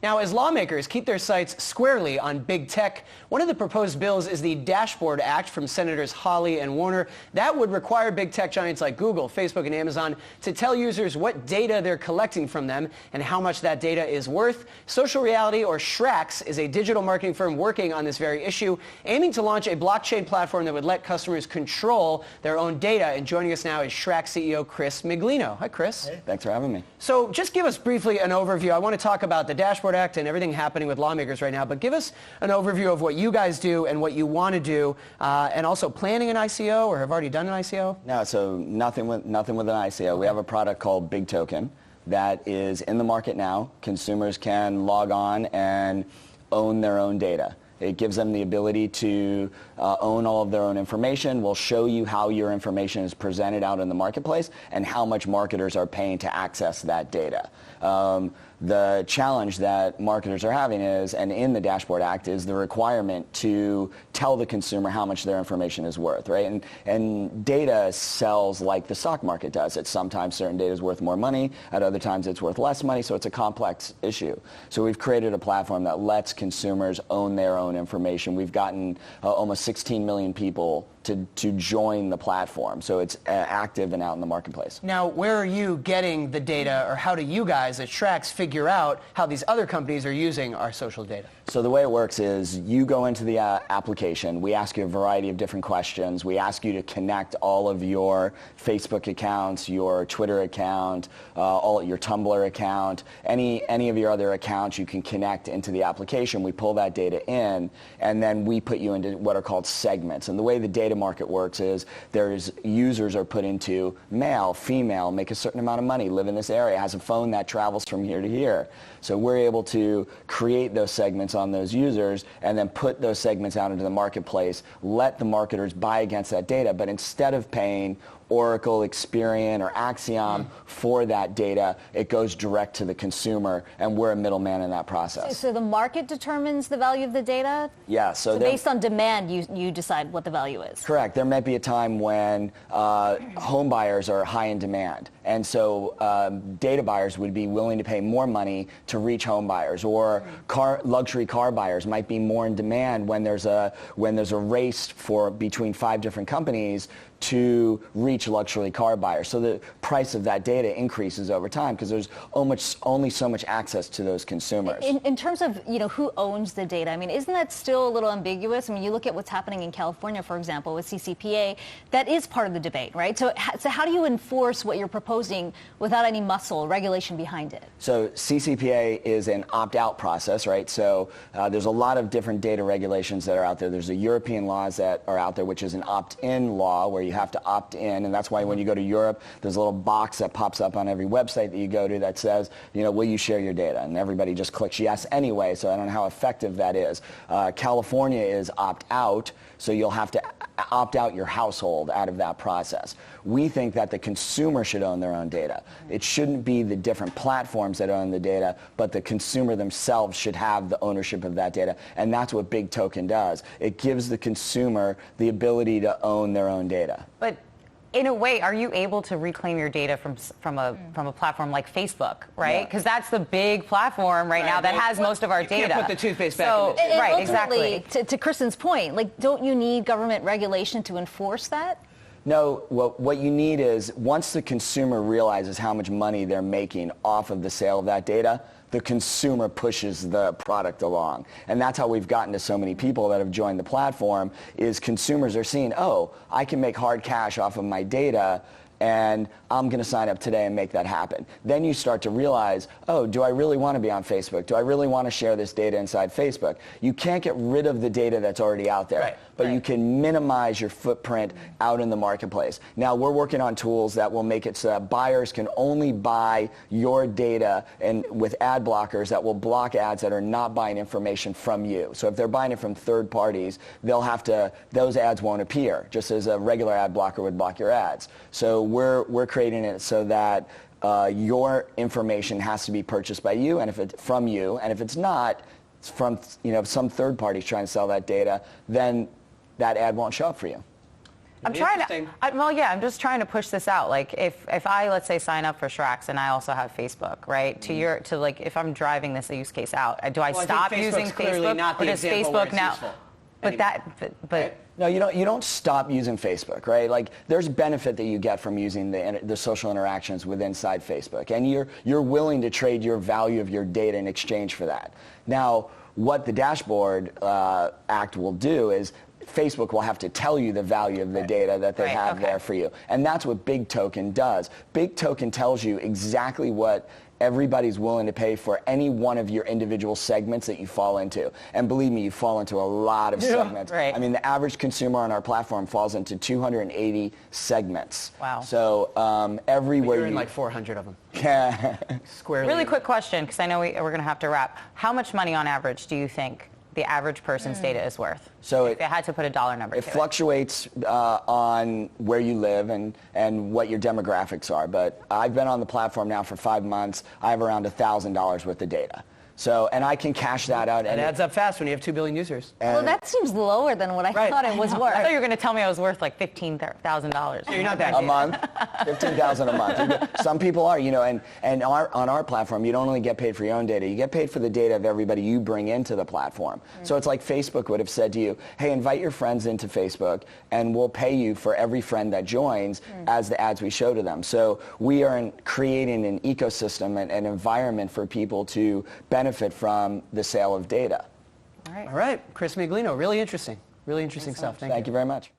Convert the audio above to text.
Now, as lawmakers keep their sights squarely on big tech, one of the proposed bills is the Dashboard Act from Senators Hawley and Warner. That would require big tech giants like Google, Facebook, and Amazon to tell users what data they're collecting from them and how much that data is worth. Social Reality, or SRAX, is a digital marketing firm working on this very issue, aiming to launch a blockchain platform that would let customers control their own data. And joining us now is SRAX CEO Chris Miglino. Hi, Chris. Hey, thanks for having me. So just give us briefly an overview. I want to talk about the Dashboard Act and everything happening with lawmakers right now, but give us an overview of what you guys do and what you want to do, and also planning an ICO or have already done an ICO? No, so nothing with an ICO. We have a product called BigToken that is in the market now. Consumers can log on and own their own data. It gives them the ability to own all of their own information. We'll show you how your information is presented out in the marketplace and how much marketers are paying to access that data. The challenge that marketers are having is, and in the Dashboard Act, is the requirement to tell the consumer how much their information is worth, right? And data sells like the stock market does. It's sometimes certain data is worth more money, at other times it's worth less money, so it's a complex issue. So we've created a platform that lets consumers own their own information. We've gotten almost 16 million people to join the platform, so it's active and out in the marketplace. Now, where are you getting the data, or how do you guys at SRAX figure out how these other companies are using our social data? So the way it works is you go into the application, we ask you a variety of different questions, we ask you to connect all of your Facebook accounts, your Twitter account, all your Tumblr account, any of your other accounts you can connect into the application. We pull that data in, and then we put you into what are called segments. And the way the data market works is users are put into male, female, make a certain amount of money, live in this area, has a phone that travels from here to here. So we're able to create those segments on those users and then put those segments out into the marketplace, let the marketers buy against that data, but instead of paying Oracle, Experian, or Axiom for that data, it goes direct to the consumer, and we're a middleman in that process. So the market determines the value of the data? Yeah. So based on demand, you decide what the value is? Correct. There might be a time when home buyers are high in demand, and so data buyers would be willing to pay more money to reach home buyers, or luxury car buyers might be more in demand when there's a race between 5 different companies to reach luxury car buyers. So the price of that data increases over time because there's only so much access to those consumers. In terms of who owns the data, I mean, isn't that still a little ambiguous? I mean, you look at what's happening in California, for example, with CCPA. That is part of the debate, right? So how do you enforce what you're proposing without any muscle regulation behind it? So CCPA is an opt-out process, right? So there's a lot of different data regulations that are out there. There's the European laws that are out there, which is an opt-in law where you have to opt in, and that's why when you go to Europe, there's a little box that pops up on every website that you go to that says, will you share your data? And everybody just clicks yes anyway, so I don't know how effective that is. California is opt-out, so you'll have to opt out your household out of that process. We think that the consumer should own their own data. It shouldn't be the different platforms that own the data, but the consumer themselves should have the ownership of that data, and that's what BigToken does. It gives the consumer the ability to own their own data. But in a way, are you able to reclaim your data from a platform like Facebook, right? Because that's the big platform right now that has most of our data. You can't put the toothpaste back in the tube. Right, exactly. To Kristen's point, don't you need government regulation to enforce that? No, what you need is, once the consumer realizes how much money they're making off of the sale of that data, the consumer pushes the product along. And that's how we've gotten to so many people that have joined the platform, is consumers are seeing, oh, I can make hard cash off of my data, and I'm going to sign up today and make that happen. Then you start to realize, oh, do I really want to be on Facebook? Do I really want to share this data inside Facebook? You can't get rid of the data that's already out there, but you can minimize your footprint out in the marketplace. Now, we're working on tools that will make it so that buyers can only buy your data, and with ad blockers that will block ads that are not buying information from you. So if they're buying it from third parties, those ads won't appear, just as a regular ad blocker would block your ads. So we're creating it so that your information has to be purchased by you, and if it's not, it's from some third party trying to sell that data, then that ad won't show up for you. I'm just trying to push this out. Like if I, let's say, sign up for SRAX and I also have Facebook, right? If I'm driving this use case out, do I stop using Facebook? Not the or does example where Facebook it's now? useful But No, you don't stop using Facebook, right? Like there's benefit that you get from using the social interactions inside Facebook, and you're willing to trade your value of your data in exchange for that. Now, what the Dashboard Act will do is Facebook will have to tell you the value of the data that they have there for you. And that's what BigToken does. BigToken tells you exactly what everybody's willing to pay for any one of your individual segments that you fall into. And believe me, you fall into a lot of segments. Right. I mean, the average consumer on our platform falls into 280 segments. Wow. So everywhere you're in like 400 of them. Yeah. Squarely. Really quick question, because I know we're going to have to wrap. How much money on average do you think the average person's data is worth? So if they had to put a dollar number to it. It fluctuates on where you live and what your demographics are. But I've been on the platform now for 5 months. I have around $1,000 worth of data. So, and I can cash that out. It adds up fast when you have 2 billion users. Well, that seems lower than what I thought it was worth. I thought you were going to tell me I was worth like $15,000. You're not that a month, $15,000 a month. Some people are, and on our platform, you don't only get paid for your own data, you get paid for the data of everybody you bring into the platform. So it's like Facebook would have said to you, hey, invite your friends into Facebook, and we'll pay you for every friend that joins as the ads we show to them. So we are creating an ecosystem and an environment for people to benefit from the sale of data. All right. Chris Miglino, really interesting stuff. Thank you very much.